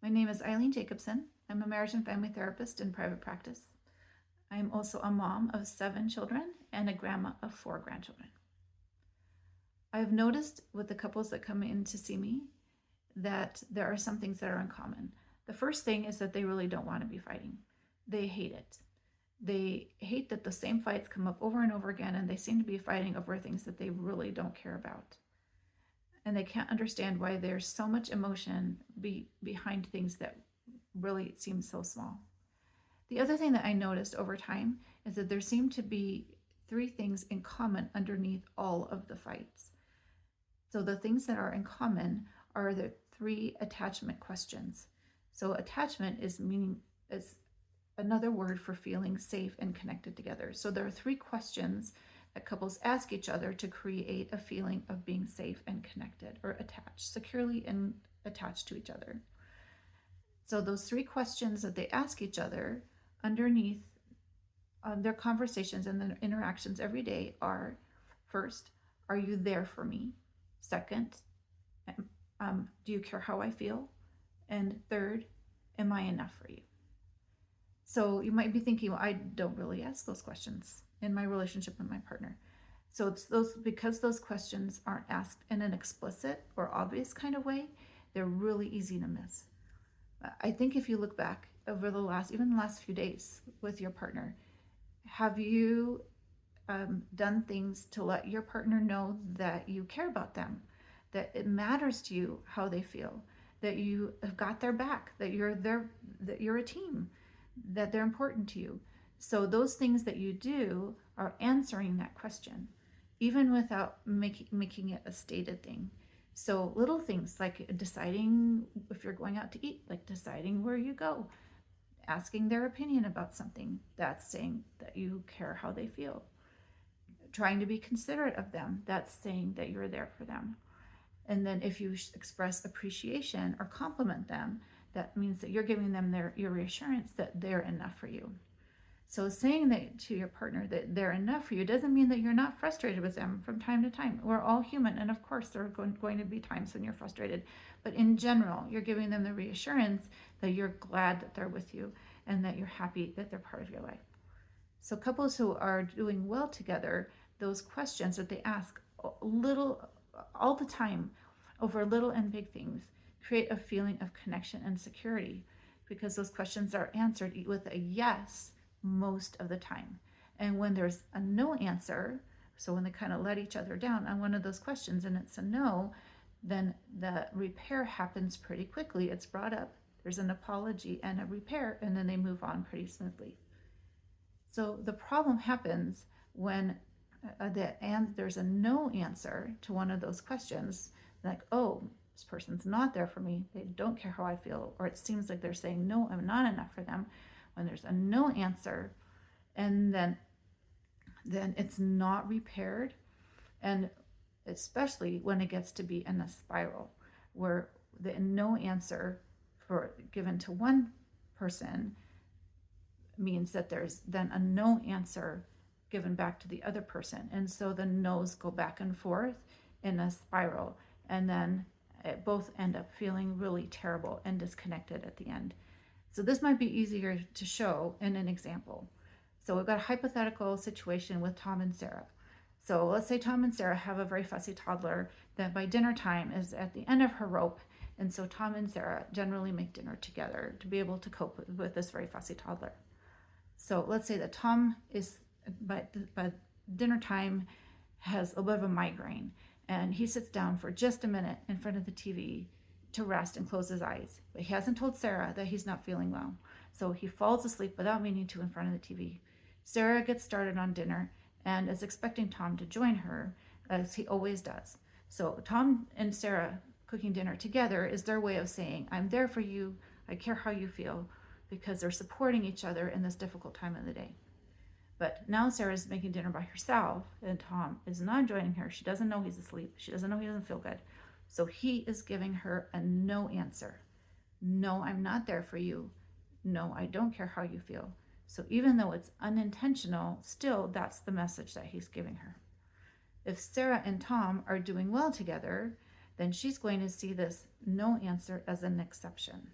My name is Eileen Jacobson. I'm a marriage and family therapist in private practice. I am also a mom of 7 children and a grandma of 4 grandchildren. I've noticed with the couples that come in to see me that there are some things that are in common. The first thing is that they really don't want to be fighting. They hate it. They hate that the same fights come up over and over again, and they seem to be fighting over things that they really don't care about. And they can't understand why there's so much emotion behind things that really seem so small. The other thing that I noticed over time is that there seem to be 3 things in common underneath all of the fights. So the things that are in common are the 3 attachment questions. So attachment is another word for feeling safe and connected together. So there are 3 questions that couples ask each other to create a feeling of being safe and connected, or attached, securely and attached to each other. So those 3 questions that they ask each other underneath their conversations and their interactions every day are: first, are you there for me? Second, do you care how I feel? And third, am I enough for you? So you might be thinking, well, I don't really ask those questions in my relationship with my partner. So it's because those questions aren't asked in an explicit or obvious kind of way, they're really easy to miss. I think if you look back over the last few days with your partner, have you done things to let your partner know that you care about them, that it matters to you how they feel, that you have got their back, that you're a team, that they're important to you? So those things that you do are answering that question, even without making it a stated thing. So little things like deciding if you're going out to eat, like deciding where you go, asking their opinion about something, that's saying that you care how they feel. Trying to be considerate of them, that's saying that you're there for them. And then if you express appreciation or compliment them, that means that you're giving them your reassurance that they're enough for you. So saying that to your partner that they're enough for you doesn't mean that you're not frustrated with them from time to time. We're all human, and of course there are going to be times when you're frustrated. But in general, you're giving them the reassurance that you're glad that they're with you and that you're happy that they're part of your life. So couples who are doing well together, those questions that they ask little all the time over little and big things create a feeling of connection and security, because those questions are answered with a yes most of the time. And when there's a no answer, so when they kind of let each other down on one of those questions and it's a no, then the repair happens pretty quickly. It's brought up, there's an apology and a repair, and then they move on pretty smoothly. So the problem happens when there's a no answer to one of those questions, like, oh, this person's not there for me, they don't care how I feel, or it seems like they're saying, no, I'm not enough for them. When there's a no answer, and then it's not repaired, and especially when it gets to be in a spiral where the no answer given to one person means that there's then a no answer given back to the other person, and so the no's go back and forth in a spiral, and then both end up feeling really terrible and disconnected at the end. So this might be easier to show in an example. So we've got a hypothetical situation with Tom and Sarah. So let's say Tom and Sarah have a very fussy toddler that by dinner time is at the end of her rope, and so Tom and Sarah generally make dinner together to be able to cope with this very fussy toddler. So let's say that Tom is by dinner time has a bit of a migraine, and he sits down for just a minute in front of the TV to rest and close his eyes. But he hasn't told Sarah that he's not feeling well. So he falls asleep without meaning to in front of the TV. Sarah gets started on dinner and is expecting Tom to join her, as he always does. So Tom and Sarah cooking dinner together is their way of saying, I'm there for you, I care how you feel, because they're supporting each other in this difficult time of the day. But now Sarah's making dinner by herself, and Tom is not joining her. She doesn't know he's asleep. She doesn't know he doesn't feel good. So he is giving her a no answer. No, I'm not there for you. No, I don't care how you feel. So even though it's unintentional, still that's the message that he's giving her. If Sarah and Tom are doing well together, then she's going to see this no answer as an exception.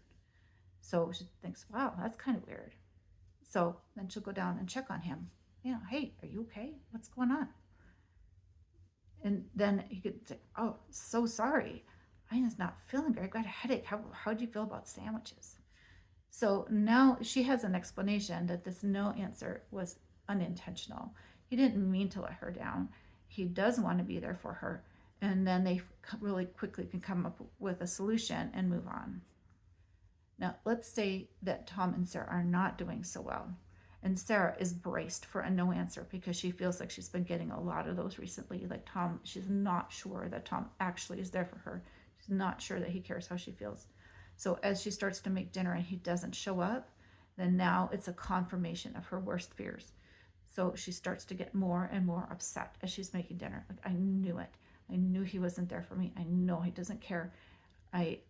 So she thinks, wow, that's kind of weird. So then she'll go down and check on him. Hey, are you okay? What's going on? And then he could say, oh, so sorry. I'm just not feeling good. I've got a headache. How do you feel about sandwiches? So now she has an explanation that this no answer was unintentional. He didn't mean to let her down. He does want to be there for her. And then they really quickly can come up with a solution and move on. Now, let's say that Tom and Sarah are not doing so well. And Sarah is braced for a no answer because she feels like she's been getting a lot of those recently. Like Tom, she's not sure that Tom actually is there for her. She's not sure that he cares how she feels. So as she starts to make dinner and he doesn't show up, then now it's a confirmation of her worst fears. So she starts to get more and more upset as she's making dinner. Like, I knew it. I knew he wasn't there for me. I know he doesn't care.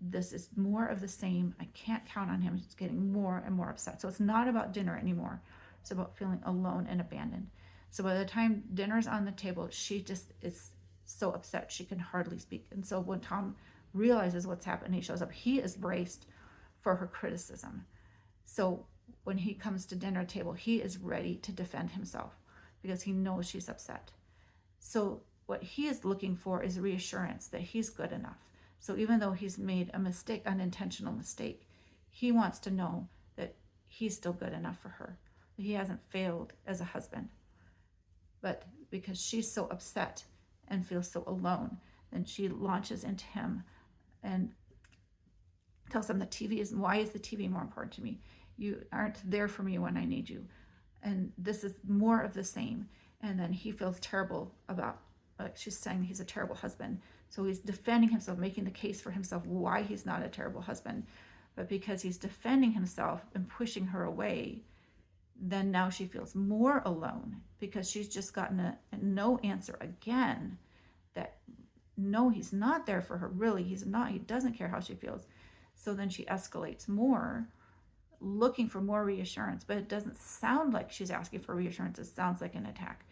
This is more of the same. I can't count on him. It's getting more and more upset. So it's not about dinner anymore. It's about feeling alone and abandoned. So by the time dinner's on the table, she just is so upset she can hardly speak. And so when Tom realizes what's happened, he shows up. He is braced for her criticism. So when he comes to dinner table, he is ready to defend himself because he knows she's upset. So what he is looking for is reassurance that he's good enough. So even though he's made a mistake, unintentional mistake, he wants to know that he's still good enough for her, that he hasn't failed as a husband. But because she's so upset and feels so alone, then she launches into him and tells him why is the TV more important to me? You aren't there for me when I need you. And this is more of the same. And then he feels terrible about, like she's saying he's a terrible husband. So he's defending himself, making the case for himself why he's not a terrible husband. But because he's defending himself and pushing her away, then now she feels more alone because she's just gotten a no answer again, that no, he's not there for her. Really, he's not. He doesn't care how she feels. So then she escalates more, looking for more reassurance. But it doesn't sound like she's asking for reassurance. It sounds like an attack.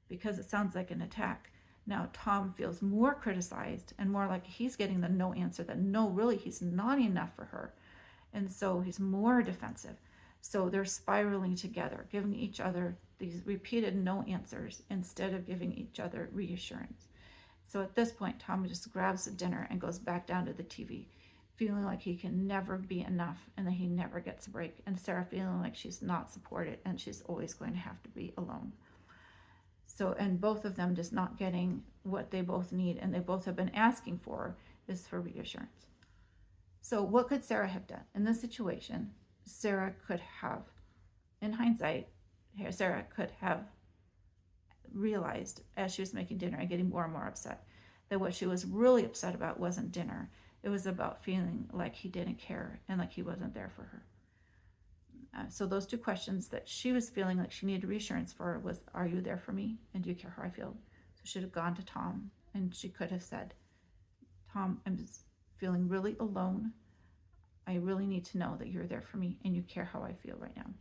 Because it sounds like an attack, now Tom feels more criticized and more like he's getting the no answer, that no, really, he's not enough for her. And so he's more defensive. So they're spiraling together, giving each other these repeated no answers instead of giving each other reassurance. So at this point, Tom just grabs the dinner and goes back down to the TV, feeling like he can never be enough and that he never gets a break. And Sarah feeling like she's not supported and she's always going to have to be alone. So, and both of them just not getting what they both need and they both have been asking for is for reassurance. So what could Sarah have done? In this situation, Sarah could have, in hindsight, Sarah could have realized as she was making dinner and getting more and more upset that what she was really upset about wasn't dinner. It was about feeling like he didn't care and like he wasn't there for her. So those two questions that she was feeling like she needed reassurance for was, are you there for me? And do you care how I feel? So she should have gone to Tom and she could have said, Tom, I'm just feeling really alone. I really need to know that you're there for me and you care how I feel right now.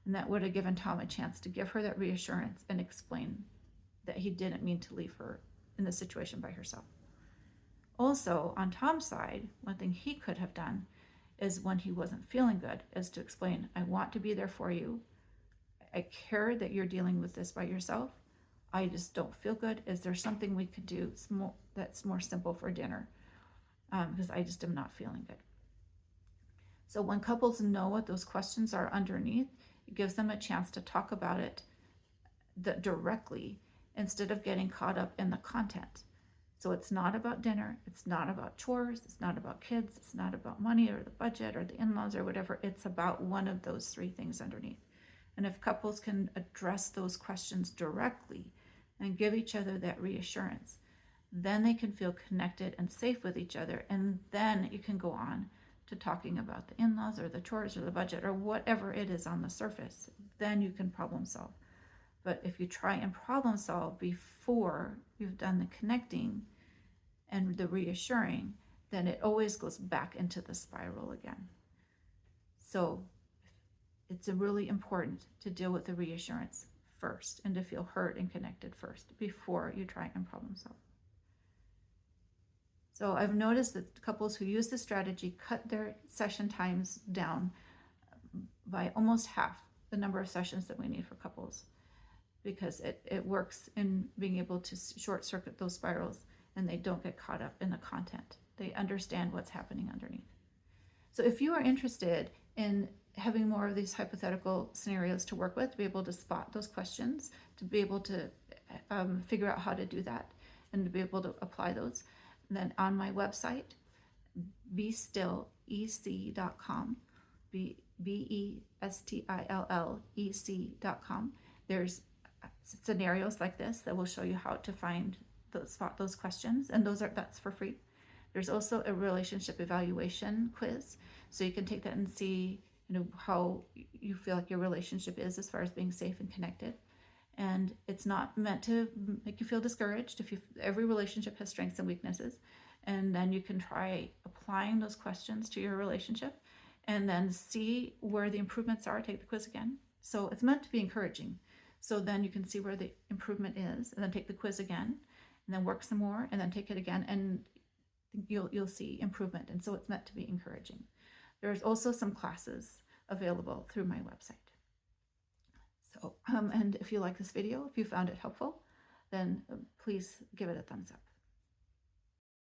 And that would have given Tom a chance to give her that reassurance and explain that he didn't mean to leave her in the situation by herself. Also, on Tom's side, one thing he could have done is when he wasn't feeling good is to explain, I want to be there for you. I care that you're dealing with this by yourself. I just don't feel good. Is there something we could do that's more simple for dinner? Because I just am not feeling good. So when couples know what those questions are underneath, it gives them a chance to talk about it directly instead of getting caught up in the content. So it's not about dinner, it's not about chores, it's not about kids, it's not about money or the budget or the in-laws or whatever. It's about one of those three things underneath. And if couples can address those questions directly and give each other that reassurance, then they can feel connected and safe with each other. And then you can go on to talking about the in-laws or the chores or the budget or whatever it is on the surface. Then you can problem solve. But if you try and problem solve before you've done the connecting and the reassuring, then it always goes back into the spiral again. So it's really important to deal with the reassurance first and to feel heard and connected first before you try and problem solve. So I've noticed that couples who use this strategy cut their session times down by almost half the number of sessions that we need for couples, because it works in being able to short circuit those spirals, and they don't get caught up in the content. They understand what's happening underneath. So if you are interested in having more of these hypothetical scenarios to work with, to be able to spot those questions, to be able to figure out how to do that, and to be able to apply those, then on my website, bestillec.com, bestillec.com, there's scenarios like this that will show you how to find spot those questions, and that's for free. There's also a relationship evaluation quiz, so you can take that and see, how you feel like your relationship is as far as being safe and connected. And it's not meant to make you feel discouraged. Every relationship has strengths and weaknesses, and then you can try applying those questions to your relationship, and then see where the improvements are. Take the quiz again. So it's meant to be encouraging. So then you can see where the improvement is, and then take the quiz again, and then work some more, and then take it again, and you'll see improvement. And so it's meant to be encouraging. There's also some classes available through my website. So, and if you like this video, if you found it helpful, then please give it a thumbs up.